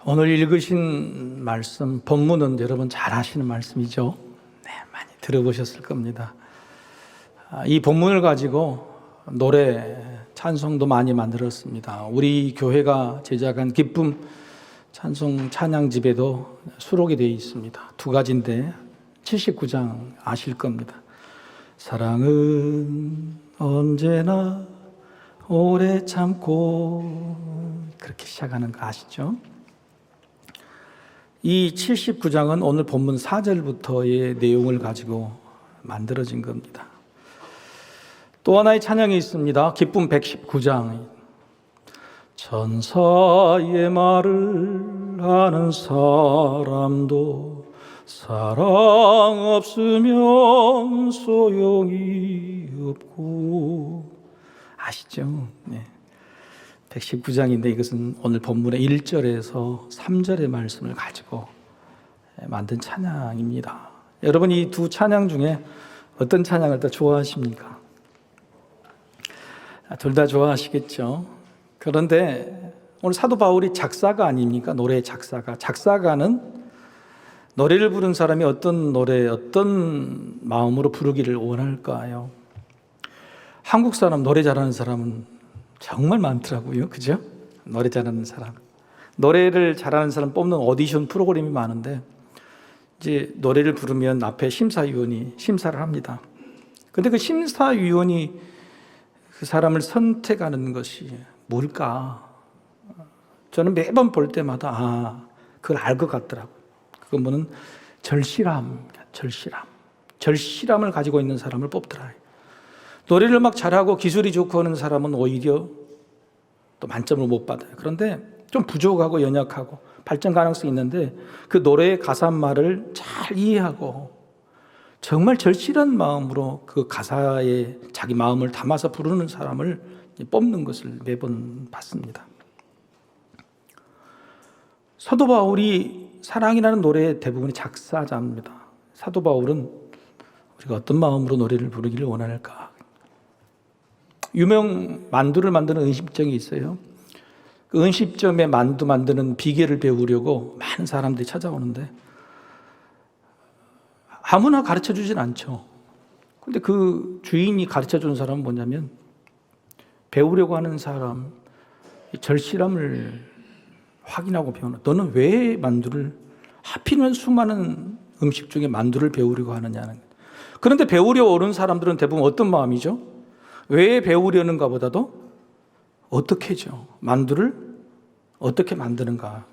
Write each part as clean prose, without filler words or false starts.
오늘 읽으신 말씀, 본문은 여러분 잘 아시는 말씀이죠? 네, 많이 들어보셨을 겁니다. 이 본문을 가지고 노래, 찬송도 많이 만들었습니다. 우리 교회가 제작한 기쁨 찬송 찬양집에도 수록이 되어 있습니다. 두 가지인데 79장 아실 겁니다. 사랑은 언제나 오래 참고, 그렇게 시작하는 거 아시죠? 이 79장은 오늘 본문 4절부터의 내용을 가지고 만들어진 겁니다. 또 하나의 찬양이 있습니다. 기쁨 119장. 천사의 말을 아는 사람도 사랑 없으면 소용이 없고, 아시죠? 네. 119장인데 이것은 오늘 본문의 1절에서 3절의 말씀을 가지고 만든 찬양입니다. 여러분, 이 두 찬양 중에 어떤 찬양을 더 좋아하십니까? 둘 다 좋아하시겠죠. 그런데 오늘 사도 바울이 작사가 아닙니까? 노래의 작사가. 작사가는 노래를 부른 사람이 어떤 노래, 어떤 마음으로 부르기를 원할까요? 한국 사람, 노래 잘하는 사람은 정말 많더라고요. 그죠? 노래 잘하는 사람. 노래를 잘하는 사람 뽑는 오디션 프로그램이 많은데, 이제 노래를 부르면 앞에 심사위원이 심사를 합니다. 근데 그 심사위원이 그 사람을 선택하는 것이 뭘까? 저는 매번 볼 때마다 그걸 알 것 같더라고요. 그건 뭐는 절실함을 가지고 있는 사람을 뽑더라. 노래를 막 잘하고 기술이 좋고 하는 사람은 오히려 또 만점을 못 받아요. 그런데 좀 부족하고 연약하고 발전 가능성이 있는데 그 노래의 가사말을 잘 이해하고 정말 절실한 마음으로 그 가사에 자기 마음을 담아서 부르는 사람을 뽑는 것을 매번 봤습니다. 사도 바울이 사랑이라는 노래의 대부분이 작사자입니다. 사도 바울은 우리가 어떤 마음으로 노래를 부르기를 원할까? 유명 만두를 만드는 은식점이 있어요. 그 은식점에 만두 만드는 비결을 배우려고 많은 사람들이 찾아오는데 아무나 가르쳐 주진 않죠. 근데 그 주인이 가르쳐 준 사람은 뭐냐면, 배우려고 하는 사람 절실함을 확인하고 배우는, 너는 왜 만두를, 하필이면 수많은 음식 중에 만두를 배우려고 하느냐는. 그런데 배우려 오는 사람들은 대부분 어떤 마음이죠? 왜 배우려는가 보다도 어떻게죠? 만두를 어떻게 만드는가.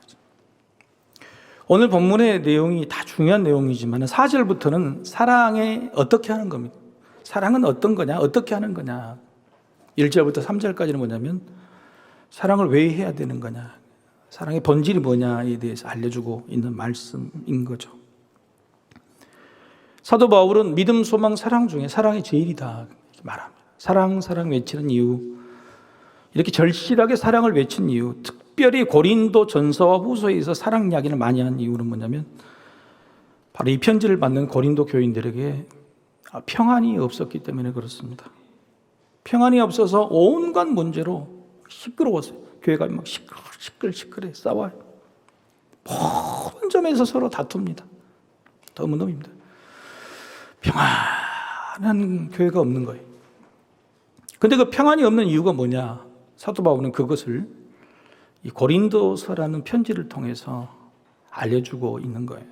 오늘 본문의 내용이 다 중요한 내용이지만 4절부터는 사랑에 어떻게 하는 겁니다. 사랑은 어떤 거냐? 어떻게 하는 거냐? 1절부터 3절까지는 뭐냐면 사랑을 왜 해야 되는 거냐? 사랑의 본질이 뭐냐에 대해서 알려주고 있는 말씀인 거죠. 사도 바울은 믿음, 소망, 사랑 중에 사랑이 제일이다 이렇게 말합니다. 사랑 외치는 이유, 이렇게 절실하게 사랑을 외친 이유, 특별히 고린도 전서와 후서에서 사랑 이야기를 많이 한 이유는 뭐냐면 바로 이 편지를 받는 고린도 교인들에게 평안이 없었기 때문에 그렇습니다. 평안이 없어서 온갖 문제로 시끄러웠어요. 교회가 막 시끌시끌해 싸워요. 모든 점에서 서로 다툽니다. 너무너무 힘들어요. 평안한 교회가 없는 거예요. 근데 그 평안이 없는 이유가 뭐냐? 사도 바울은 그것을 이 고린도서라는 편지를 통해서 알려주고 있는 거예요.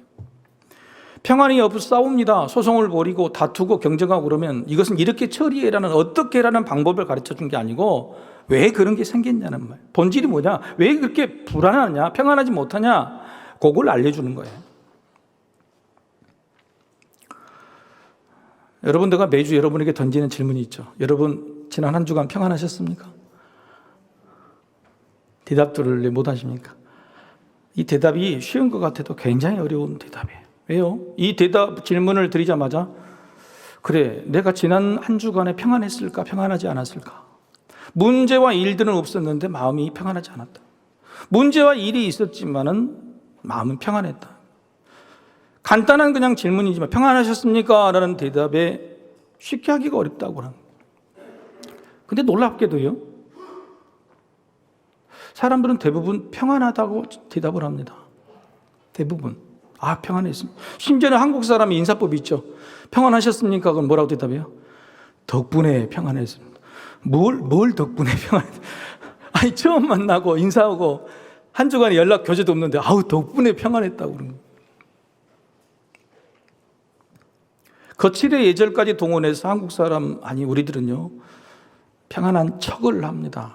평안이 없어 싸웁니다. 소송을 벌이고 다투고 경쟁하고 그러면 이것은 이렇게 처리해라는, 어떻게 해라는 방법을 가르쳐 준 게 아니고 왜 그런 게 생겼냐는 말. 본질이 뭐냐? 왜 그렇게 불안하냐? 평안하지 못하냐? 그걸 알려주는 거예요. 여러분, 내가 매주 여러분에게 던지는 질문이 있죠. 여러분, 지난 한 주간 평안하셨습니까? 대답들을 못 하십니까? 이 대답이 쉬운 것 같아도 굉장히 어려운 대답이에요. 왜요? 이 질문을 드리자마자, 그래, 내가 지난 한 주간에 평안했을까? 평안하지 않았을까? 문제와 일들은 없었는데 마음이 평안하지 않았다. 문제와 일이 있었지만은 마음은 평안했다. 간단한 그냥 질문이지만 평안하셨습니까? 라는 대답에 쉽게 하기가 어렵다고 합니다. 근데 놀랍게도요, 사람들은 대부분 평안하다고 대답을 합니다. 대부분. 평안했습니다. 심지어는 한국 사람이 인사법이 있죠. 평안하셨습니까? 그럼 뭐라고 대답해요? 덕분에 평안했습니다. 뭘 덕분에 평안했습니다. 처음 만나고 인사하고 한 주간에 연락 교제도 없는데 덕분에 평안했다고 그러는 거예요. 거칠의 예절까지 동원해서 한국 사람 우리들은요 평안한 척을 합니다.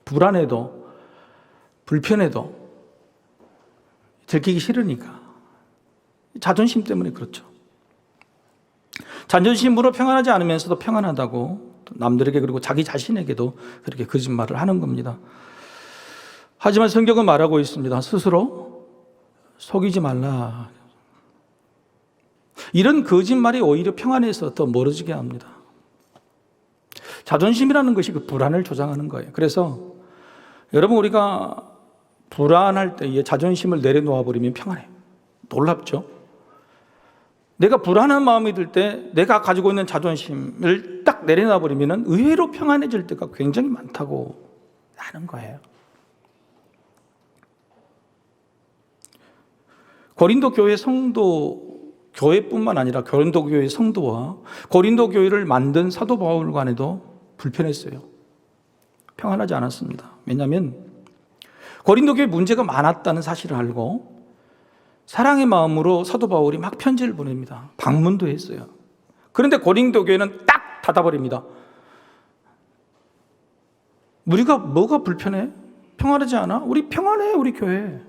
불안해도 불편해도 들키기 싫으니까. 자존심 때문에 그렇죠. 자존심으로 평안하지 않으면서도 평안하다고 남들에게 그리고 자기 자신에게도 그렇게 거짓말을 하는 겁니다. 하지만 성경은 말하고 있습니다. 스스로 속이지 말라. 이런 거짓말이 오히려 평안에서 더 멀어지게 합니다. 자존심이라는 것이 그 불안을 조장하는 거예요. 그래서 여러분, 우리가 불안할 때에 자존심을 내려놓아 버리면 평안해요. 놀랍죠? 내가 불안한 마음이 들 때 내가 가지고 있는 자존심을 딱 내려놔 버리면 의외로 평안해질 때가 굉장히 많다고 하는 거예요. 고린도 교회 교회뿐만 아니라 고린도 교회 성도와 고린도 교회를 만든 사도 바울 간에도 불편했어요. 평안하지 않았습니다. 왜냐하면 고린도 교회 문제가 많았다는 사실을 알고 사랑의 마음으로 사도 바울이 막 편지를 보냅니다. 방문도 했어요. 그런데 고린도 교회는 딱 닫아버립니다. 우리가 뭐가 불편해? 평안하지 않아? 우리 평안해, 우리 교회.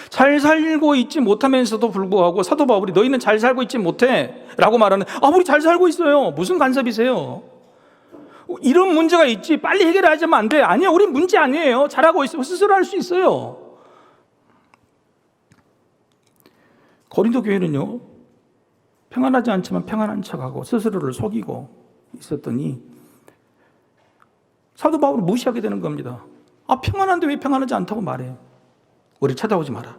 잘 살고 있지 못하면서도 불구하고 사도 바울이 너희는 잘 살고 있지 못해 라고 말하는, 우리 잘 살고 있어요. 무슨 간섭이세요? 이런 문제가 있지, 빨리 해결하자면 안 돼. 아니야, 우리 문제 아니에요. 잘하고 있어요. 스스로 할 수 있어요. 고린도 교회는요 평안하지 않지만 평안한 척하고 스스로를 속이고 있었더니 사도 바울을 무시하게 되는 겁니다. 평안한데 왜 평안하지 않다고 말해요? 우리 찾아오지 마라.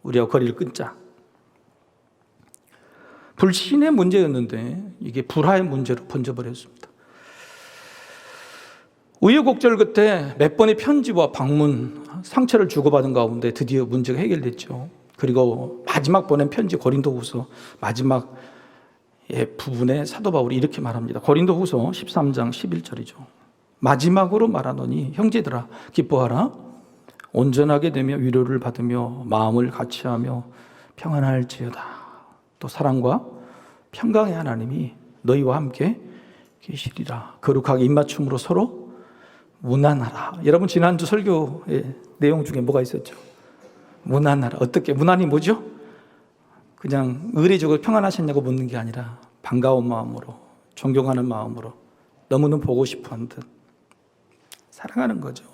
우리하고 거리를 끊자. 불신의 문제였는데 이게 불화의 문제로 번져버렸습니다. 우여곡절 끝에 몇 번의 편지와 방문, 상처를 주고받은 가운데 드디어 문제가 해결됐죠. 그리고 마지막 보낸 편지 고린도후서 마지막 부분에 사도 바울이 이렇게 말합니다. 고린도후서 13장 11절이죠. 마지막으로 말하노니 형제들아 기뻐하라. 온전하게 되며 위로를 받으며 마음을 같이하며 평안할지어다. 또 사랑과 평강의 하나님이 너희와 함께 계시리라. 거룩하게 입맞춤으로 서로 무난하라. 여러분, 지난주 설교의 내용 중에 뭐가 있었죠? 무난하라. 어떻게? 무난이 뭐죠? 그냥 의례적으로 평안하셨냐고 묻는 게 아니라 반가운 마음으로, 존경하는 마음으로, 너무너무 보고 싶어하는 듯 사랑하는 거죠.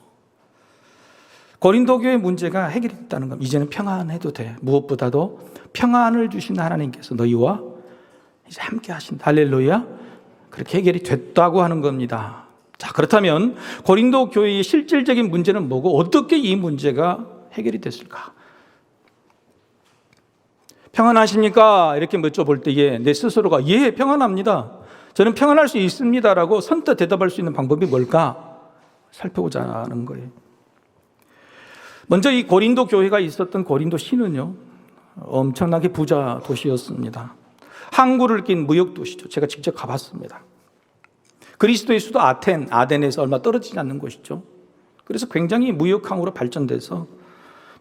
고린도 교회 문제가 해결이 됐다는 겁니다. 이제는 평안해도 돼. 무엇보다도 평안을 주신 하나님께서 너희와 이제 함께 하신다. 할렐루야. 그렇게 해결이 됐다고 하는 겁니다. 자, 그렇다면 고린도 교회의 실질적인 문제는 뭐고 어떻게 이 문제가 해결이 됐을까? 평안하십니까? 이렇게 여쭤볼 때에 내 스스로가 평안합니다. 저는 평안할 수 있습니다라고 선뜻 대답할 수 있는 방법이 뭘까? 살펴보자 하는 거예요. 먼저 이 고린도 교회가 있었던 고린도 시는요 엄청나게 부자 도시였습니다. 항구를 낀 무역 도시죠. 제가 직접 가봤습니다. 그리스도의 수도 아덴에서 얼마 떨어지지 않는 곳이죠. 그래서 굉장히 무역항으로 발전돼서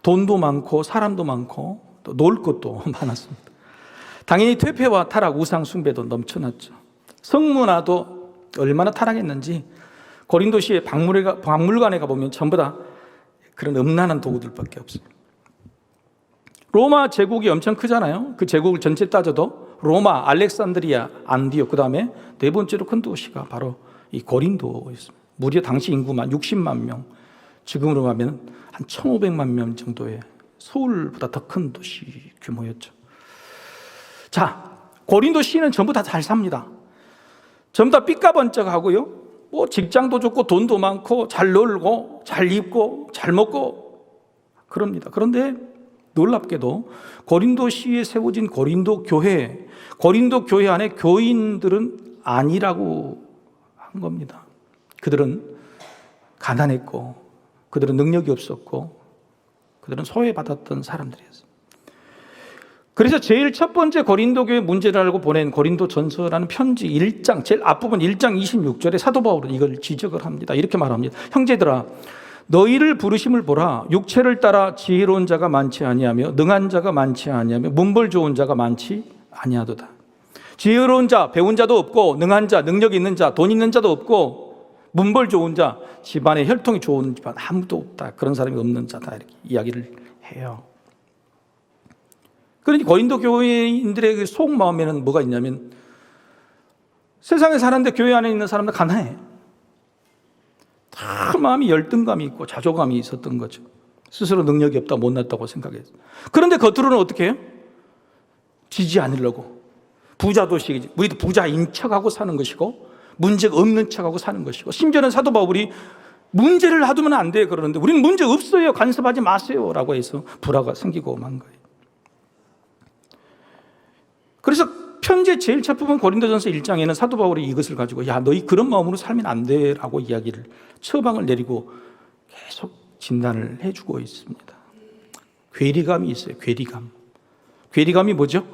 돈도 많고 사람도 많고 또 놀 것도 많았습니다. 당연히 퇴폐와 타락, 우상 숭배도 넘쳐났죠. 성문화도 얼마나 타락했는지 고린도시의 박물관에 가보면 전부 다 그런 음란한 도구들밖에 없어요. 로마 제국이 엄청 크잖아요. 그 제국을 전체 따져도 로마, 알렉산드리아, 안디옥, 그 다음에 네 번째로 큰 도시가 바로 이 고린도였습니다. 무려 당시 인구만 60만 명, 지금으로 하면 한 1,500만 명 정도의 서울보다 더 큰 도시 규모였죠. 자, 고린도 시는 전부 다 잘 삽니다. 전부 다 삐까번쩍하고요. 직장도 좋고 돈도 많고 잘 놀고 잘 입고 잘 먹고 그럽니다. 그런데 놀랍게도 고린도 시에 세워진 고린도 교회 안에 교인들은 아니라고 한 겁니다. 그들은 가난했고 그들은 능력이 없었고 그들은 소외받았던 사람들이었어요. 그래서 제일 첫 번째 고린도 교회 문제를 알고 보낸 고린도전서라는 편지 1장 제일 앞부분 1장 26절에 사도 바울은 이걸 지적을 합니다. 이렇게 말합니다. 형제들아 너희를 부르심을 보라. 육체를 따라 지혜로운 자가 많지 아니하며 능한 자가 많지 아니하며 문벌 좋은 자가 많지 아니하도다. 지혜로운 자, 배운 자도 없고 능한 자, 능력 있는 자, 돈 있는 자도 없고 문벌 좋은 자, 집안에 혈통이 좋은 집안 아무도 없다. 그런 사람이 없는 자다. 이렇게 이야기를 해요. 그러니 고린도 교회인들의 속마음에는 뭐가 있냐면 세상에 사는데 교회 안에 있는 사람들 가난해. 다 마음이 열등감이 있고 자존감이 있었던 거죠. 스스로 능력이 없다, 못났다고 생각했어요. 그런데 겉으로는 어떻게 해요? 지지 않으려고. 부자도식이지. 우리도 부자인 척하고 사는 것이고 문제가 없는 척하고 사는 것이고 심지어는 사도 바울이 문제를 놔두면 안 돼 그러는데 우리는 문제 없어요. 간섭하지 마세요 라고 해서 불화가 생기고 만 거예요. 그래서 편지의 제일 첫 부분 고린도전서 1장에는 사도 바울이 이것을 가지고 야 너희 그런 마음으로 살면 안 돼 라고 이야기를 처방을 내리고 계속 진단을 해주고 있습니다. 괴리감이 있어요. 괴리감이 뭐죠?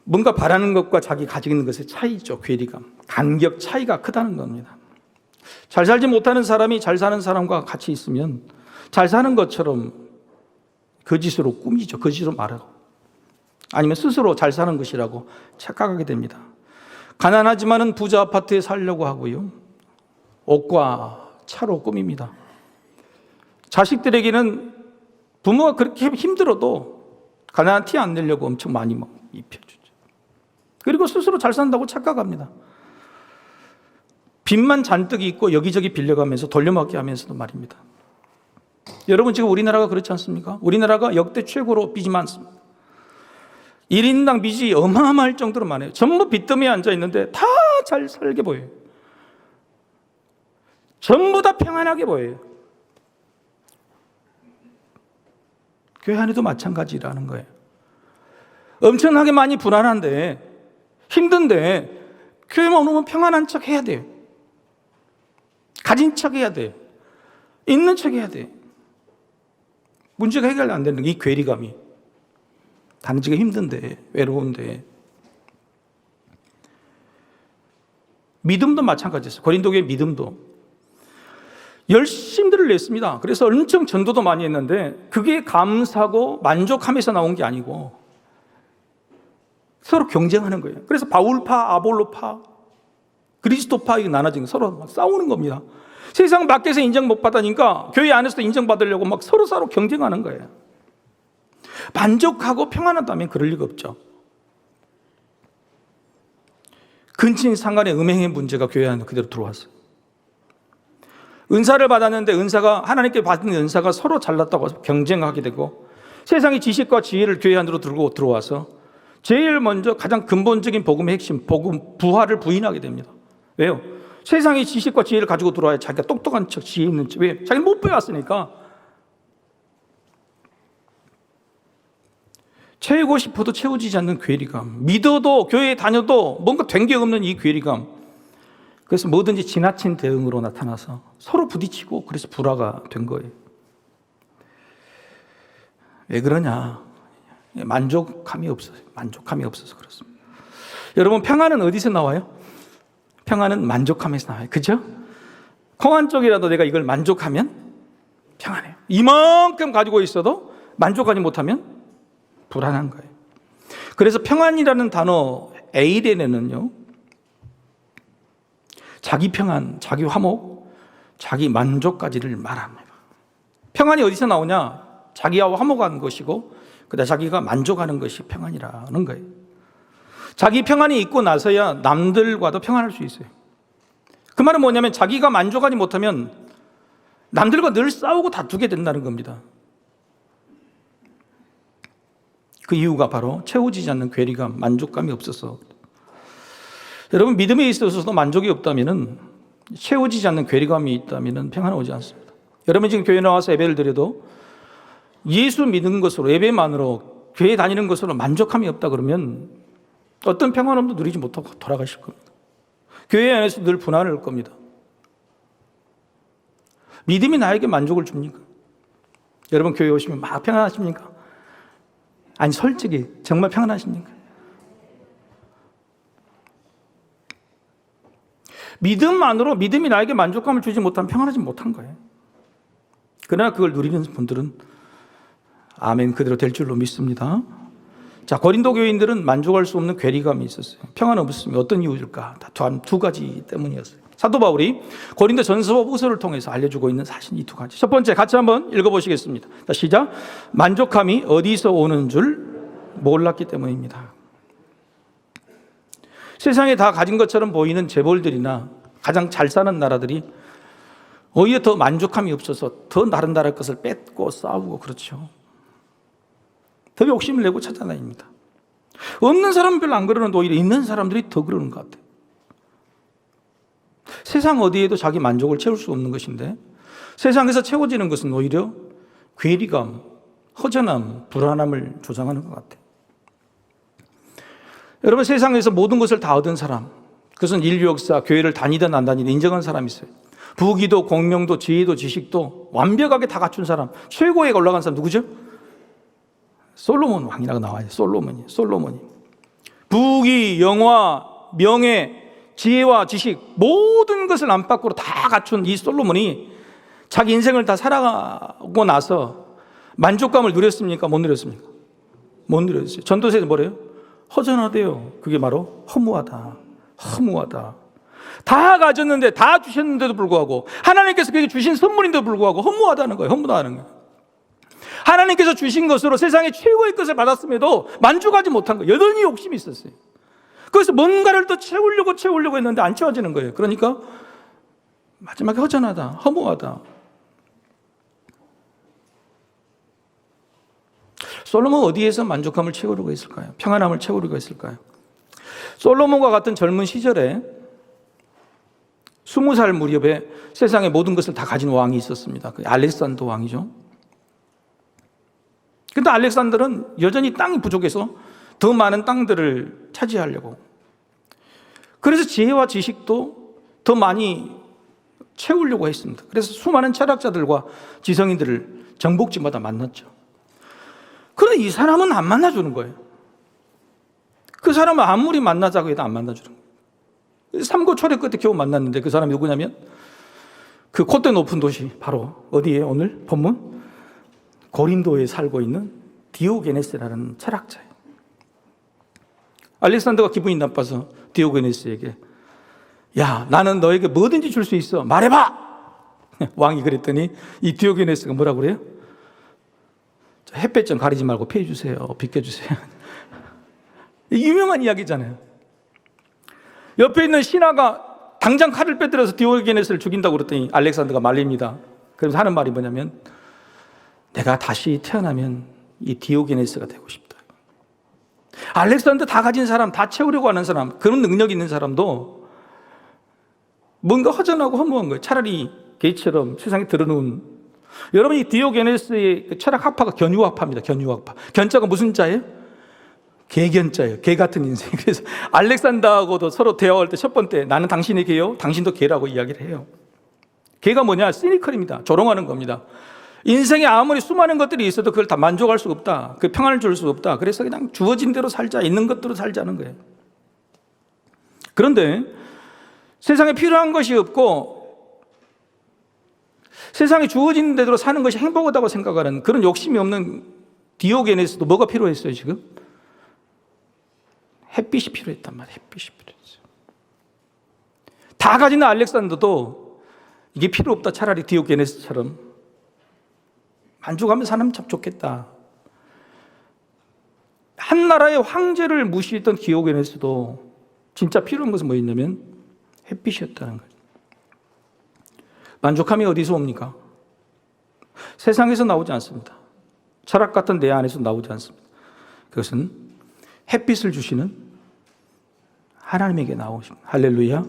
뭔가 바라는 것과 자기 가지고 있는 것의 차이죠. 괴리감. 간격 차이가 크다는 겁니다. 잘 살지 못하는 사람이 잘 사는 사람과 같이 있으면 잘 사는 것처럼 거짓으로 꾸미죠. 거짓으로 말하고 아니면 스스로 잘 사는 것이라고 착각하게 됩니다. 가난하지만은 부자 아파트에 살려고 하고요. 옷과 차로 꾸밉니다. 자식들에게는 부모가 그렇게 힘들어도 가난한 티 안 내려고 엄청 많이 입혀주죠. 그리고 스스로 잘 산다고 착각합니다. 빚만 잔뜩 있고 여기저기 빌려가면서 돌려막기 하면서도 말입니다. 여러분 지금 우리나라가 그렇지 않습니까? 우리나라가 역대 최고로 빚이 많습니다. 1인당 빚이 어마어마할 정도로 많아요. 전부 빚더미에 앉아있는데 다 잘 살게 보여요. 전부 다 평안하게 보여요. 교회 안에도 마찬가지라는 거예요. 엄청나게 많이 불안한데 힘든데 교회만 오면 평안한 척 해야 돼요. 가진 척 해야 돼요. 있는 척 해야 돼요. 문제가 해결 안 되는 이 괴리감이 다니기가 힘든데 외로운데 믿음도 마찬가지였어요. 고린도교의 믿음도 열심들을 냈습니다. 그래서 엄청 전도도 많이 했는데 그게 감사하고 만족함에서 나온 게 아니고 서로 경쟁하는 거예요. 그래서 바울파, 아볼로파, 그리스도파 이게 나눠진 거 서로 막 싸우는 겁니다. 세상 밖에서 인정 못 받으니까 교회 안에서 인정받으려고 막 서로 경쟁하는 거예요. 만족하고 평안하다면 그럴 리가 없죠. 근친 상간의 음행의 문제가 교회 안에 그대로 들어왔어요. 은사를 받았는데 하나님께 받은 은사가 서로 잘났다고 경쟁하게 되고 세상의 지식과 지혜를 교회 안으로 들고 들어와서 제일 먼저 가장 근본적인 복음의 핵심, 복음 부활을 부인하게 됩니다. 왜요? 세상의 지식과 지혜를 가지고 들어와야 자기가 똑똑한 척, 지혜 있는 척. 왜? 자기는 못 배웠으니까. 채우고 싶어도 채워지지 않는 괴리감. 믿어도 교회에 다녀도 뭔가 된 게 없는 이 괴리감. 그래서 뭐든지 지나친 대응으로 나타나서 서로 부딪히고 그래서 불화가 된 거예요. 왜 그러냐? 만족감이 없어서 그렇습니다. 여러분 평안은 어디서 나와요? 평안은 만족함에서 나와요. 그죠? 콩 한 쪽이라도 내가 이걸 만족하면 평안해요. 이만큼 가지고 있어도 만족하지 못하면 불안한 거예요. 그래서 평안이라는 단어 에이레네는요, 자기 평안, 자기 화목, 자기 만족까지를 말합니다. 평안이 어디서 나오냐? 자기와 화목한 것이고 그다음 자기가 만족하는 것이 평안이라는 거예요. 자기 평안이 있고 나서야 남들과도 평안할 수 있어요. 그 말은 뭐냐면 자기가 만족하지 못하면 남들과 늘 싸우고 다투게 된다는 겁니다. 그 이유가 바로 채워지지 않는 괴리감, 만족감이 없어서. 여러분 믿음에 있어서도 만족이 없다면, 채워지지 않는 괴리감이 있다면 평안은 오지 않습니다. 여러분 지금 교회 나와서 예배를 드려도 예수 믿는 것으로, 예배만으로, 교회 다니는 것으로 만족함이 없다 그러면 어떤 평안함도 누리지 못하고 돌아가실 겁니다. 교회 안에서 늘 분한할 겁니다. 믿음이 나에게 만족을 줍니까? 여러분 교회 오시면 막 평안하십니까? 아니 솔직히 정말 평안하십니까? 믿음만으로 믿음이 나에게 만족감을 주지 못하면 평안하지 못한 거예요. 그러나 그걸 누리는 분들은 아멘 그대로 될 줄로 믿습니다. 자, 고린도 교인들은 만족할 수 없는 괴리감이 있었어요. 평안 없었으면 어떤 이유일까? 두 가지 때문이었어요. 사도 바울이 고린도 전서와 후서를 통해서 알려주고 있는 사실 이 두 가지. 첫 번째 같이 한번 읽어보시겠습니다. 자, 시작. 만족함이 어디서 오는 줄 몰랐기 때문입니다. 세상에 다 가진 것처럼 보이는 재벌들이나 가장 잘 사는 나라들이 오히려 더 만족함이 없어서 더 다른 나라 것을 뺏고 싸우고 그렇죠. 더 욕심을 내고 찾아다닙니다. 없는 사람은 별로 안 그러는데 오히려 있는 사람들이 더 그러는 것 같아요. 세상 어디에도 자기 만족을 채울 수 없는 것인데 세상에서 채워지는 것은 오히려 괴리감, 허전함, 불안함을 조장하는 것 같아요. 여러분 세상에서 모든 것을 다 얻은 사람, 그것은 인류 역사, 교회를 다니든 안 다니든 인정한 사람이 있어요. 부귀도 공명도 지혜도 지식도 완벽하게 다 갖춘 사람, 최고에 올라간 사람 누구죠? 솔로몬 왕이라고 나와요. 솔로몬이. 부귀, 영화, 명예, 지혜와 지식 모든 것을 안팎으로 다 갖춘 이 솔로몬이 자기 인생을 다 살아가고 나서 만족감을 누렸습니까? 못 누렸습니까? 못 누렸어요. 전도서에서 뭐래요? 허전하대요. 그게 바로 허무하다. 다 가졌는데 다 주셨는데도 불구하고 하나님께서 그게 주신 선물인데도 불구하고 허무하다는 거예요. 하나님께서 주신 것으로 세상의 최고의 것을 받았음에도 만족하지 못한 거예요. 여전히 욕심이 있었어요. 그래서 뭔가를 또 채우려고 했는데 안 채워지는 거예요. 그러니까 마지막에 허전하다, 허무하다. 솔로몬 어디에서 만족감을 채우려고 했을까요? 평안함을 채우려고 했을까요? 솔로몬과 같은 젊은 시절에 20살 무렵에 세상의 모든 것을 다 가진 왕이 있었습니다. 그 알렉산더 왕이죠. 근데 알렉산더는 여전히 땅이 부족해서 더 많은 땅들을 차지하려고, 그래서 지혜와 지식도 더 많이 채우려고 했습니다. 그래서 수많은 철학자들과 지성인들을 정복지마다 만났죠. 그런데 이 사람은 안 만나주는 거예요. 그 사람은 아무리 만나자고 해도 안 만나주는 거예요. 삼고초려 끝에 겨우 만났는데 그 사람이 누구냐면 그 콧대 높은 도시 바로 어디에 오늘 본문? 고린도에 살고 있는 디오게네스라는 철학자예요. 알렉산더가 기분이 나빠서 디오게네스에게 야, 나는 너에게 뭐든지 줄 수 있어. 말해봐! 왕이 그랬더니 이 디오게네스가 뭐라고 그래요? 햇볕 좀 가리지 말고 피해주세요. 비켜주세요. 유명한 이야기잖아요. 옆에 있는 신하가 당장 칼을 빼들어서 디오게네스를 죽인다고 그랬더니 알렉산더가 말립니다. 그래서 하는 말이 뭐냐면 내가 다시 태어나면 이 디오게네스가 되고 싶다. 알렉산더 다 가진 사람, 다 채우려고 하는 사람, 그런 능력 있는 사람도 뭔가 허전하고 허무한 거예요. 차라리 개처럼 세상에 드러놓은, 여러분 이 디오게네스의 철학 학파가 견유학파입니다. 견유학파. 견자가 무슨 자예요? 개견자예요. 개 같은 인생. 그래서 알렉산더하고도 서로 대화할 때 첫 번째 나는 당신의 개요, 당신도 개라고 이야기를 해요. 개가 뭐냐? 시니컬입니다. 조롱하는 겁니다. 인생에 아무리 수많은 것들이 있어도 그걸 다 만족할 수 없다. 그 평안을 줄 수 없다. 그래서 그냥 주어진 대로 살자. 있는 것대로 살자는 거예요. 그런데 세상에 필요한 것이 없고 세상에 주어진 대로 사는 것이 행복하다고 생각하는 그런 욕심이 없는 디오게네스도 뭐가 필요했어요 지금? 햇빛이 필요했단 말이에요. 햇빛이 필요했어요. 다 가진 알렉산더도 이게 필요 없다. 차라리 디오게네스처럼 만족하며 사면 참 좋겠다. 한 나라의 황제를 무시했던 디오게네스도 진짜 필요한 것은 뭐였냐면 햇빛이었다는 거예요. 만족함이 어디서 옵니까? 세상에서 나오지 않습니다. 철학 같은 내 안에서 나오지 않습니다. 그것은 햇빛을 주시는 하나님에게 나오십니다. 할렐루야.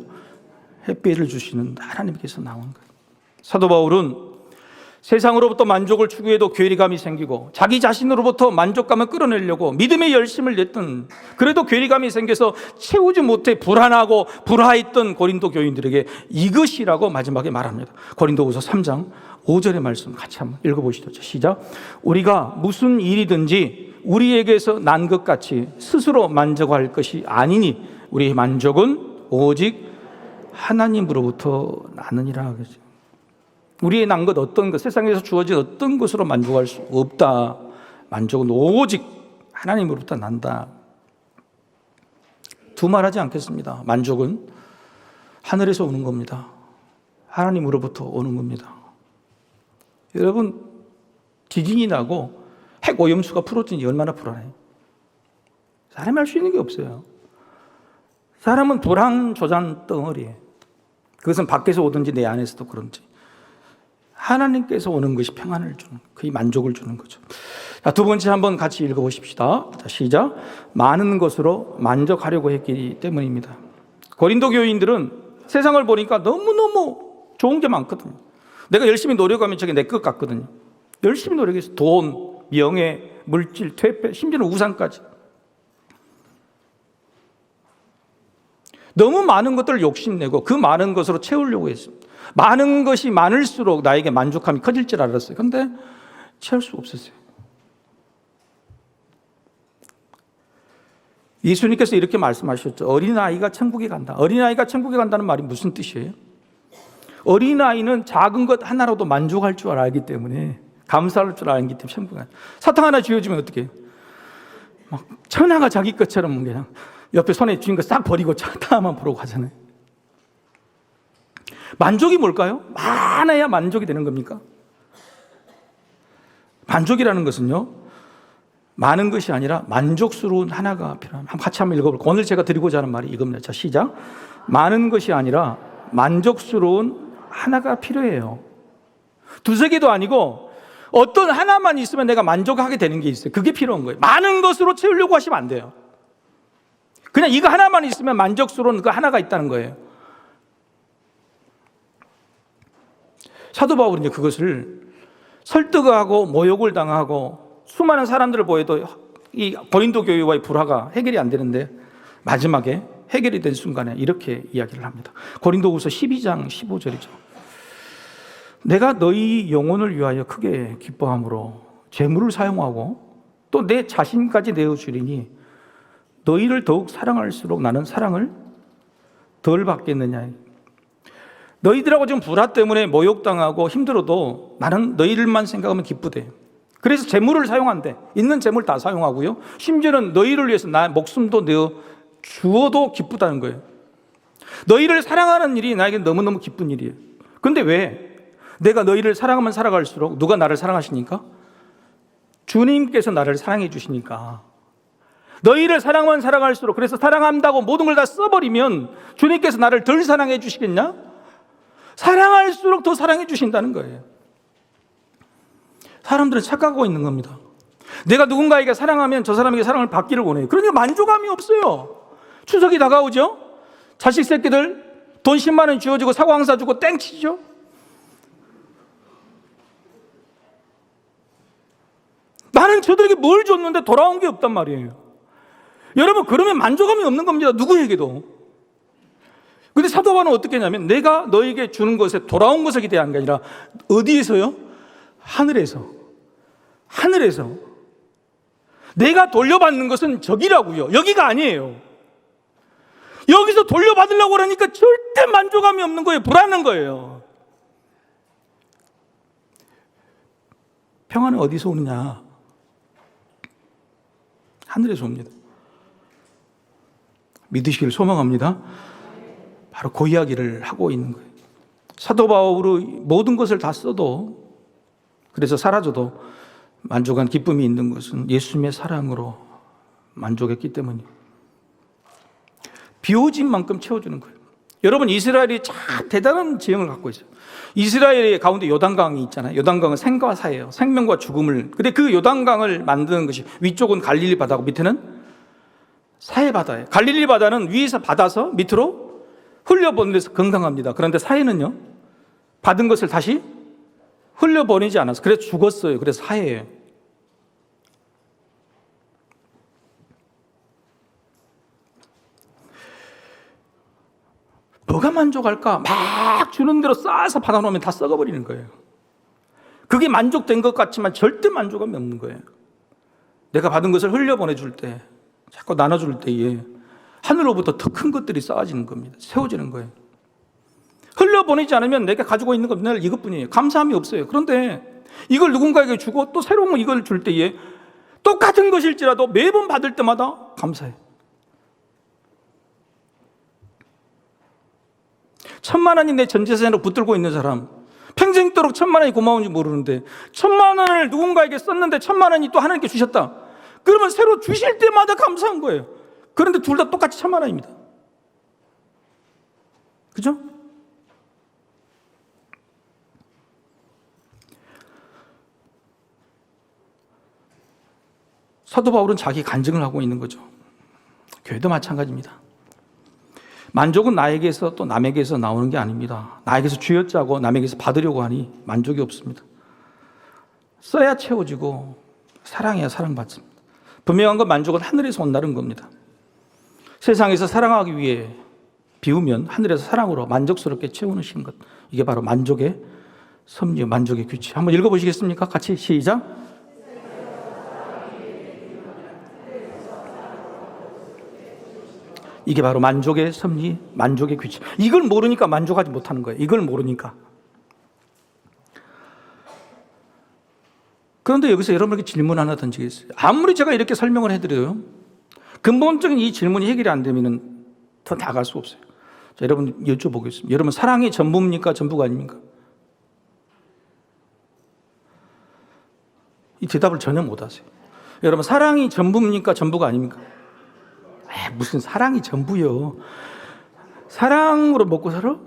햇빛을 주시는 하나님께서 나오는 거예요. 사도 바울은 세상으로부터 만족을 추구해도 괴리감이 생기고 자기 자신으로부터 만족감을 끌어내려고 믿음의 열심을 냈던, 그래도 괴리감이 생겨서 채우지 못해 불안하고 불화했던 고린도 교인들에게 이것이라고 마지막에 말합니다. 고린도후서 3장 5절의 말씀 같이 한번 읽어보시죠. 시작. 우리가 무슨 일이든지 우리에게서 난 것 같이 스스로 만족할 것이 아니니 우리의 만족은 오직 하나님으로부터 나느니라. 우리의 난 것, 어떤 것, 세상에서 주어진 어떤 것으로 만족할 수 없다. 만족은 오직 하나님으로부터 난다. 두말하지 않겠습니다. 만족은 하늘에서 오는 겁니다. 하나님으로부터 오는 겁니다. 여러분, 지진이 나고 핵 오염수가 풀어지니 얼마나 불안해요. 사람이 할 수 있는 게 없어요. 사람은 불안 조장 덩어리예요. 그것은 밖에서 오든지 내 안에서도 그런지 하나님께서 오는 것이 평안을 주는, 그의 만족을 주는 거죠. 자, 두 번째 한번 같이 읽어보십시다. 자, 시작. 많은 것으로 만족하려고 했기 때문입니다. 고린도 교인들은 세상을 보니까 너무너무 좋은 게 많거든요. 내가 열심히 노력하면 저게 내 것 같거든요. 열심히 노력해서 돈, 명예, 물질, 퇴폐, 심지어는 우상까지. 너무 많은 것들을 욕심내고 그 많은 것으로 채우려고 했습니다. 많은 것이 많을수록 나에게 만족함이 커질 줄 알았어요. 그런데 채울 수 없었어요. 예수님께서 이렇게 말씀하셨죠. 어린아이가 천국에 간다. 어린아이가 천국에 간다는 말이 무슨 뜻이에요? 어린아이는 작은 것 하나로도 만족할 줄 알기 때문에, 감사할 줄 알기 때문에 천국에 간다. 사탕 하나 쥐어주면 어떻게 해요? 막 천하가 자기 것처럼 그냥 옆에 손에 쥐은 거 싹 버리고 사탕만 보러 가잖아요. 만족이 뭘까요? 많아야 만족이 되는 겁니까? 만족이라는 것은요, 많은 것이 아니라 만족스러운 하나가 필요합니다. 같이 한번 읽어볼까요? 오늘 제가 드리고자 하는 말이 이겁니다. 자, 시작. 많은 것이 아니라 만족스러운 하나가 필요해요. 두세 개도 아니고 어떤 하나만 있으면 내가 만족하게 되는 게 있어요. 그게 필요한 거예요. 많은 것으로 채우려고 하시면 안 돼요. 그냥 이거 하나만 있으면 만족스러운 그 하나가 있다는 거예요. 사도 바울은 이제 그것을 설득하고 모욕을 당하고 수많은 사람들을 보여도 이 고린도 교회와의 불화가 해결이 안 되는데 마지막에 해결이 된 순간에 이렇게 이야기를 합니다. 고린도후서 12장 15절이죠. 내가 너희 영혼을 위하여 크게 기뻐함으로 재물을 사용하고 또 내 자신까지 내어주리니 너희를 더욱 사랑할수록 나는 사랑을 덜 받겠느냐. 너희들하고 지금 불화 때문에 모욕당하고 힘들어도 나는 너희들만 생각하면 기쁘대. 그래서 재물을 사용한대. 있는 재물 다 사용하고요. 심지어는 너희를 위해서 나 목숨도 내어 주어도 기쁘다는 거예요. 너희를 사랑하는 일이 나에게 너무너무 기쁜 일이에요. 근데 왜? 내가 너희를 사랑하면 살아갈수록 누가 나를 사랑하시니까? 주님께서 나를 사랑해 주시니까. 너희를 사랑하면 살아갈수록, 그래서 사랑한다고 모든 걸 다 써버리면 주님께서 나를 덜 사랑해 주시겠냐? 사랑할수록 더 사랑해 주신다는 거예요. 사람들은 착각하고 있는 겁니다. 내가 누군가에게 사랑하면 저 사람에게 사랑을 받기를 원해요. 그러니까 만족감이 없어요. 추석이 다가오죠? 자식 새끼들 돈 10만 원 쥐어주고 사과 항사 주고 땡치죠? 나는 저들에게 뭘 줬는데 돌아온 게 없단 말이에요. 여러분, 그러면 만족감이 없는 겁니다. 누구에게도. 근데 사도 바울은 어떻게 했냐면 내가 너에게 주는 것에 돌아온 것을 기대한 게 아니라 어디에서요? 하늘에서. 하늘에서. 내가 돌려받는 것은 저기라고요. 여기가 아니에요. 여기서 돌려받으려고 그러니까 절대 만족감이 없는 거예요. 불안한 거예요. 평안은 어디서 오느냐? 하늘에서 옵니다. 믿으시길 소망합니다. 바로 그 이야기를 하고 있는 거예요. 사도 바울의 모든 것을 다 써도, 그래서 사라져도 만족한 기쁨이 있는 것은 예수님의 사랑으로 만족했기 때문이에요. 비워진 만큼 채워주는 거예요. 여러분, 이스라엘이 참 대단한 지형을 갖고 있어요. 이스라엘 가운데 요단강이 있잖아요. 요단강은 생과 사예요. 생명과 죽음을. 근데 그 요단강을 만드는 것이, 위쪽은 갈릴리 바다고 밑에는 사해 바다예요. 갈릴리 바다는 위에서 받아서 밑으로 흘려보내서 건강합니다. 그런데 사해는요, 받은 것을 다시 흘려보내지 않았어. 그래서 죽었어요. 그래서 사해예요. 뭐가 만족할까? 막 주는 대로 쌓아서 받아놓으면 다 썩어버리는 거예요. 그게 만족된 것 같지만 절대 만족감이 없는 거예요. 내가 받은 것을 흘려보내줄 때, 자꾸 나눠줄 때에 하늘로부터 더 큰 것들이 쌓아지는 겁니다. 세워지는 거예요. 흘려보내지 않으면 내가 가지고 있는 건 늘 이것뿐이에요. 감사함이 없어요. 그런데 이걸 누군가에게 주고 또 새로운 이걸 줄 때에 똑같은 것일지라도 매번 받을 때마다 감사해요. 1,000만 원이 내 전 재산으로 붙들고 있는 사람, 평생도록 1,000만 원이 고마운지 모르는데 1,000만 원을 누군가에게 썼는데 1,000만 원이 또 하나님께 주셨다. 그러면 새로 주실 때마다 감사한 거예요. 그런데 둘 다 똑같이 1,000만 원입니다. 그죠? 사도 바울은 자기 간증을 하고 있는 거죠. 교회도 마찬가지입니다. 만족은 나에게서 또 남에게서 나오는 게 아닙니다. 나에게서 쥐어짜고 남에게서 받으려고 하니 만족이 없습니다. 써야 채워지고 사랑해야 사랑받습니다. 분명한 건 만족은 하늘에서 온다는 겁니다. 세상에서 사랑하기 위해 비우면 하늘에서 사랑으로 만족스럽게 채우는 것, 이게 바로 만족의 섭리, 만족의 규칙. 한번 읽어보시겠습니까? 같이 시작. 이게 바로 만족의 섭리, 만족의 규칙. 이걸 모르니까 만족하지 못하는 거예요. 이걸 모르니까. 그런데 여기서 여러분에게 질문 하나 던지겠어요. 아무리 제가 이렇게 설명을 해드려요, 근본적인 이 질문이 해결이 안 되면 더 나아갈 수 없어요. 자, 여러분 여쭤보겠습니다. 여러분, 사랑이 전부입니까? 전부가 아닙니까? 이 대답을 전혀 못 하세요. 여러분, 사랑이 전부입니까? 전부가 아닙니까? 무슨 사랑이 전부요. 사랑으로 먹고 살아?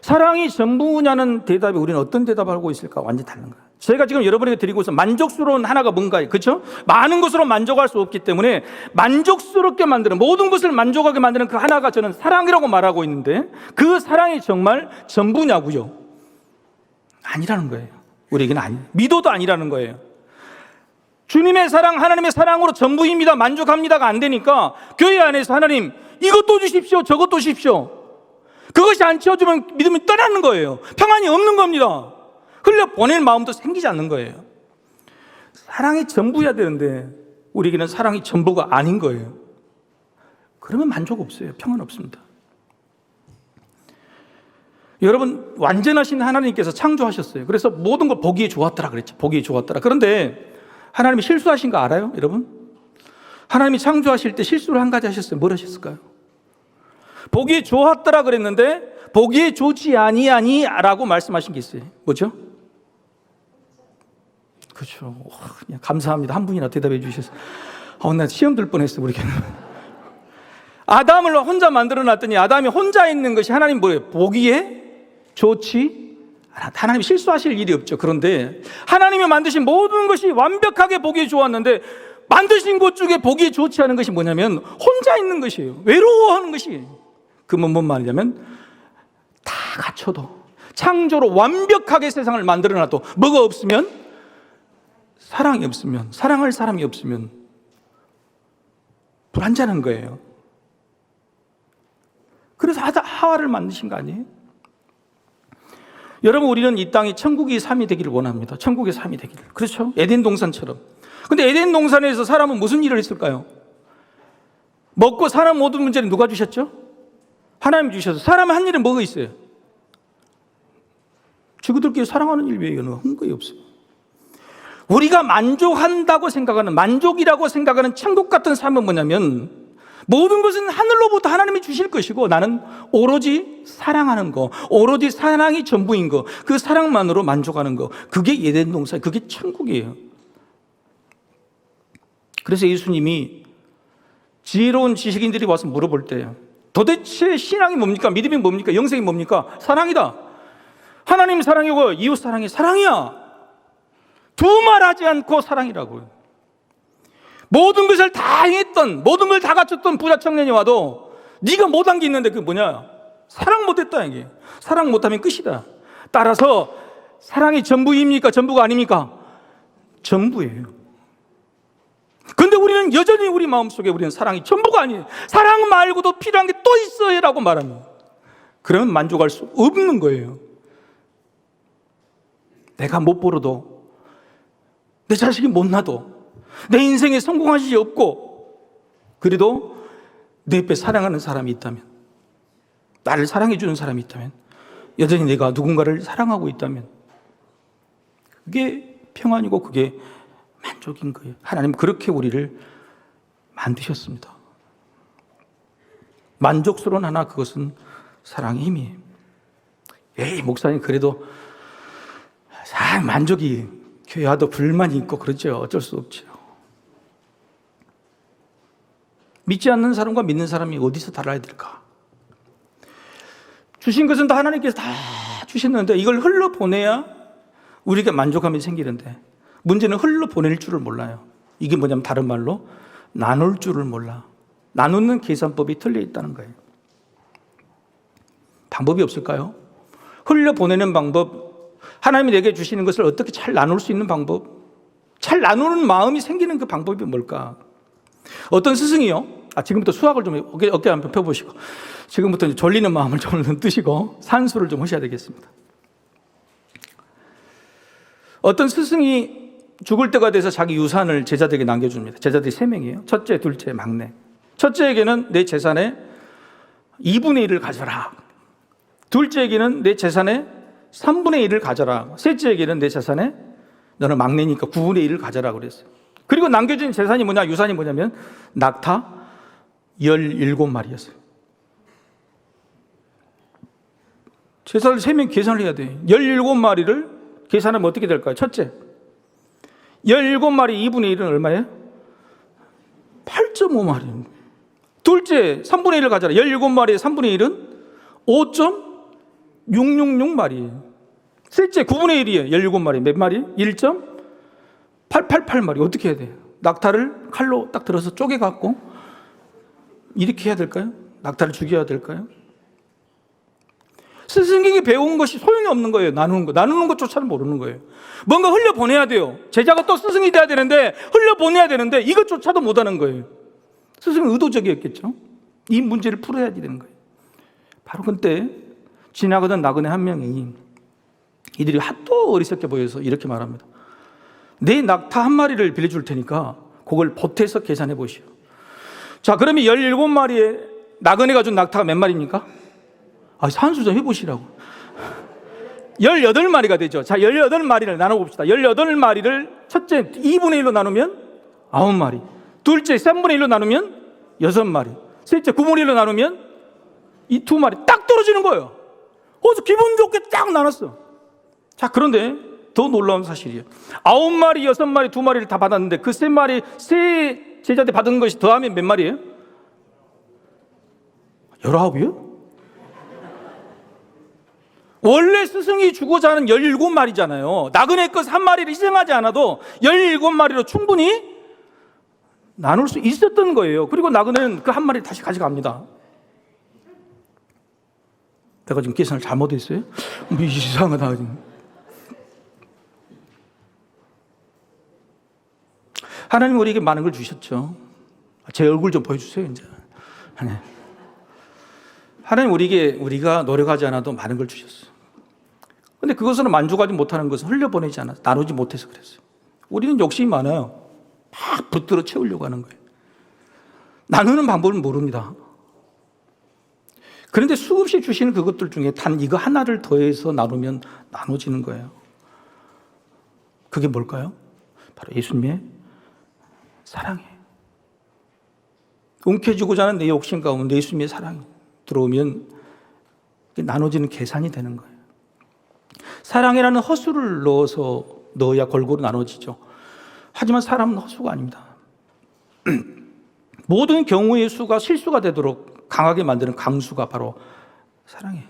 사랑이 전부냐는 대답에 우리는 어떤 대답을 하고 있을까? 완전히 다른 거예요. 제가 지금 여러분에게 드리고 있어 만족스러운 하나가 뭔가요? 그렇죠? 많은 것으로 만족할 수 없기 때문에 만족스럽게 만드는, 모든 것을 만족하게 만드는 그 하나가 저는 사랑이라고 말하고 있는데, 그 사랑이 정말 전부냐고요? 아니라는 거예요. 우리에게는 아니, 믿어도 아니라는 거예요. 주님의 사랑, 하나님의 사랑으로 전부입니다, 만족합니다가 안 되니까 교회 안에서 하나님 이것도 주십시오, 저것도 주십시오. 그것이 안 채워주면 믿음이 떠나는 거예요. 평안이 없는 겁니다. 흘려보낼 마음도 생기지 않는 거예요. 사랑이 전부여야 되는데 우리에게는 사랑이 전부가 아닌 거예요. 그러면 만족 없어요. 평안 없습니다. 여러분, 완전하신 하나님께서 창조하셨어요. 그래서 모든 걸 보기에 좋았더라 그랬죠. 보기에 좋았더라. 그런데 하나님이 실수하신 거 알아요, 여러분? 하나님이 창조하실 때 실수를 한 가지 하셨어요. 뭘 하셨을까요? 보기에 좋았더라 그랬는데 보기에 좋지 아니하니라고 말씀하신 게 있어요. 뭐죠? 그렇죠. 그냥 감사합니다. 한 분이나 대답해 주셔서. 나 시험 들 뻔했어, 우리 교회는. 아담을 혼자 만들어 놨더니 아담이 혼자 있는 것이 하나님 뭐예요? 보기에 좋지, 하나님이 실수하실 일이 없죠. 그런데 하나님이 만드신 모든 것이 완벽하게 보기에 좋았는데 만드신 것 중에 보기에 좋지 않은 것이 뭐냐면 혼자 있는 것이에요. 외로워하는 것이에요. 그건 뭔 말이냐면 다 갖춰도, 창조로 완벽하게 세상을 만들어놔도 뭐가 없으면, 사랑이 없으면, 사랑할 사람이 없으면 불안정한 거예요. 그래서 하와를 만드신 거 아니에요? 여러분, 우리는 이 땅이 천국의 삶이 되기를 원합니다. 천국의 삶이 되기를. 그렇죠? 에덴 동산처럼. 근데 에덴 동산에서 사람은 무슨 일을 했을까요? 먹고 사는 모든 문제는 누가 주셨죠? 하나님 주셔서. 사람은 한 일은 뭐가 있어요? 지구들끼리 사랑하는 일 외에는 한 거에 없어요. 우리가 만족한다고 생각하는, 만족이라고 생각하는 천국 같은 삶은 뭐냐면 모든 것은 하늘로부터 하나님이 주실 것이고 나는 오로지 사랑하는 거, 오로지 사랑이 전부인 거, 그 사랑만으로 만족하는 거, 그게 에덴 동산, 그게 천국이에요. 그래서 예수님이 지혜로운 지식인들이 와서 물어볼 때 도대체 신앙이 뭡니까? 믿음이 뭡니까? 영생이 뭡니까? 사랑이다. 하나님 사랑이고 이웃 사랑이 사랑이야. 두말하지 않고 사랑이라고요. 모든 것을 다 했던, 모든 걸 다 갖췄던 부자 청년이 와도 네가 못한 게 있는데 그게 뭐냐? 사랑 못했다 이게. 사랑 못하면 끝이다. 따라서 사랑이 전부입니까? 전부가 아닙니까? 전부예요. 근데 우리는 여전히 우리 마음속에 우리는 사랑이 전부가 아니에요. 사랑 말고도 필요한 게 또 있어요 라고 말하면 그러면 만족할 수 없는 거예요. 내가 못 벌어도, 내 자식이 못 나도, 내 인생에 성공한 일이 없고, 그래도 내 옆에 사랑하는 사람이 있다면, 나를 사랑해 주는 사람이 있다면, 여전히 내가 누군가를 사랑하고 있다면 그게 평안이고 그게 만족인 거예요. 하나님은 그렇게 우리를 만드셨습니다. 만족스러운 하나, 그것은 사랑의 힘이에요. 에이, 목사님 그래도 만족이 교회와도 불만이 있고 그렇죠. 어쩔 수 없죠. 믿지 않는 사람과 믿는 사람이 어디서 달라야 될까? 주신 것은 다 하나님께서 다 주셨는데 이걸 흘러보내야 우리가 만족감이 생기는데, 문제는 흘러보낼 줄을 몰라요. 이게 뭐냐면 다른 말로 나눌 줄을 몰라. 나누는 계산법이 틀려 있다는 거예요. 방법이 없을까요? 흘려보내는 방법, 하나님이 내게 주시는 것을 어떻게 잘 나눌 수 있는 방법, 잘 나누는 마음이 생기는 그 방법이 뭘까? 어떤 스승이요, 지금부터 수학을 좀 어깨 한번 펴보시고, 지금부터 졸리는 마음을 좀 뜨시고 산수를 좀 하셔야 되겠습니다. 어떤 스승이 죽을 때가 돼서 자기 유산을 제자들에게 남겨줍니다. 제자들이 3명이에요. 첫째, 둘째, 막내. 첫째에게는 내 재산의 2분의 1을 가져라. 둘째에게는 내 재산의 3분의 1을 가져라. 셋째에게는 내 재산의, 너는 막내니까 9분의 1을 가져라 그랬어요. 그리고 남겨진 재산이 뭐냐, 유산이 뭐냐면 낙타 17마리였어요. 제사를 3명 계산을 해야 돼. 17마리를 계산하면 어떻게 될까요? 첫째, 17마리 2분의 1은 얼마예요? 8.5마리. 둘째, 3분의 1을 가져라. 17마리의 3분의 1은 5.666마리. 셋째, 9분의 1이에요. 17마리. 몇 마리? 1.888마리. 어떻게 해야 돼요? 낙타를 칼로 딱 들어서 쪼개갖고 이렇게 해야 될까요? 낙타를 죽여야 될까요? 스승에게 배운 것이 소용이 없는 거예요. 나누는 것조차는 모르는 거예요. 뭔가 흘려보내야 돼요. 제자가 또 스승이 돼야 되는데, 흘려보내야 되는데 이것조차도 못하는 거예요. 스승은 의도적이었겠죠. 이 문제를 풀어야 되는 거예요. 바로 그때 지나가던 나그네 한 명이, 이들이 하도 어리석게 보여서 이렇게 말합니다. 내 낙타 한 마리를 빌려줄 테니까 그걸 보태서 계산해 보시오. 자, 그러면 17마리의 나그네가 준 낙타가 몇 마리입니까? 산수 좀 해보시라고. 18마리가 되죠. 자, 18마리를 나눠봅시다. 18마리를 첫째 2분의 1로 나누면 9마리, 둘째 3분의 1로 나누면 6마리, 셋째 9분의 1로 나누면 이 2마리 딱 떨어지는 거예요. 그래서 기분 좋게 딱 나눴어. 자, 그런데 더 놀라운 사실이에요. 9마리, 6마리, 2마리를 다 받았는데 그 3마리, 세 제자들 받은 것이 더하면 몇 마리예요? 19이요? 원래 스승이 주고자 하는 17마리잖아요. 나그네 것 한 마리를 희생하지 않아도 17마리로 충분히 나눌 수 있었던 거예요. 그리고 나그네는 그 한 마리를 다시 가져갑니다. 내가 지금 계산을 잘못했어요? 이상하다. 하나님 우리에게 많은 걸 주셨죠. 제 얼굴 좀 보여주세요, 이제. 하나님 우리가 노력하지 않아도 많은 걸 주셨어요. 근데 그것으로 만족하지 못하는 것은 흘려보내지 않아서, 나누지 못해서 그랬어요. 우리는 욕심이 많아요. 막 붙들어 채우려고 하는 거예요. 나누는 방법을 모릅니다. 그런데 수없이 주시는 그것들 중에 단 이거 하나를 더해서 나누면 나눠지는 거예요. 그게 뭘까요? 바로 예수님의 사랑이에요. 움켜쥐고자 하는 내 욕심 가운데 예수님의 사랑이 들어오면 나눠지는 계산이 되는 거예요. 사랑이라는 허수를 넣어야 골고루 나눠지죠. 하지만 사람은 허수가 아닙니다. 모든 경우의 수가 실수가 되도록 강하게 만드는 강수가 바로 사랑이에요.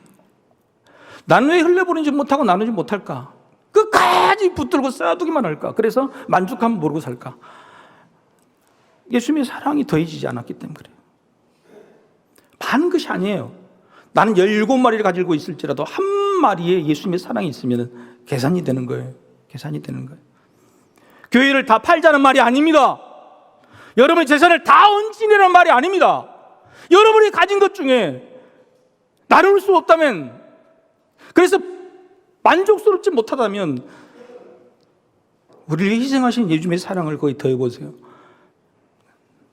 나는 왜 흘려보내지 못하고 나누지 못할까? 끝까지 붙들고 쌓아두기만 할까? 그래서 만족함을 모르고 살까? 예수님의 사랑이 더해지지 않았기 때문에 그래요. 많은 것이 아니에요. 나는 17마리를 가지고 있을지라도 한 마리에 예수님의 사랑이 있으면 계산이 되는 거예요. 계산이 되는 거예요. 교회를 다 팔자는 말이 아닙니다. 여러분의 재산을 다 얹으라는 말이 아닙니다. 여러분이 가진 것 중에 나눌 수 없다면, 그래서 만족스럽지 못하다면 우리를 희생하신 예수님의 사랑을 거기 더해보세요.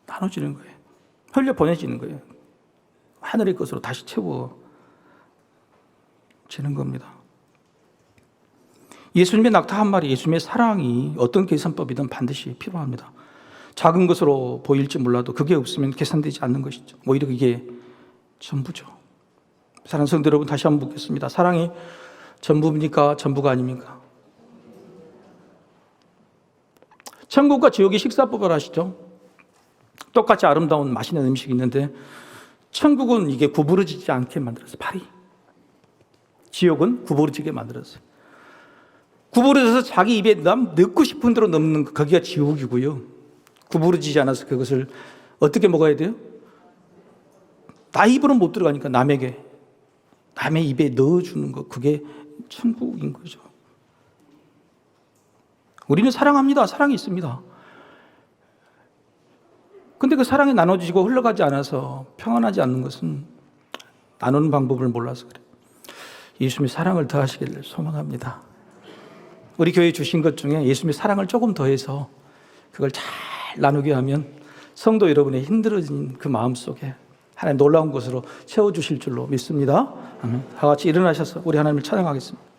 나눠지는 거예요. 흘려 보내지는 거예요. 하늘의 것으로 다시 채워지는 겁니다. 예수님의 낙타 한 마리, 예수님의 사랑이 어떤 계산법이든 반드시 필요합니다. 작은 것으로 보일지 몰라도 그게 없으면 계산되지 않는 것이죠. 오히려 그게 전부죠. 사랑하는 성도 여러분, 다시 한번 묻겠습니다. 사랑이 전부입니까? 전부가 아닙니까? 천국과 지옥의 식사법을 아시죠? 똑같이 아름다운 맛있는 음식이 있는데 천국은 이게 구부러지지 않게 만들었어요. 팔이. 지옥은 구부러지게 만들었어요. 구부러져서 자기 입에 넣고 싶은 대로 넣는 거기가 지옥이고요. 구부러지지 않아서 그것을 어떻게 먹어야 돼요? 나 입으로 못 들어가니까 남의 입에 넣어주는 거, 그게 천국인 거죠. 우리는 사랑합니다. 사랑이 있습니다. 근데 그 사랑이 나눠지고 흘러가지 않아서 평안하지 않는 것은 나누는 방법을 몰라서 그래요. 예수님의 사랑을 더하시기를 소망합니다. 우리 교회에 주신 것 중에 예수님의 사랑을 조금 더해서 그걸 잘 나누게 하면 성도 여러분의 힘들어진 그 마음 속에 하나님 놀라운 것으로 채워주실 줄로 믿습니다. 아멘. 다 같이 일어나셔서 우리 하나님을 찬양하겠습니다.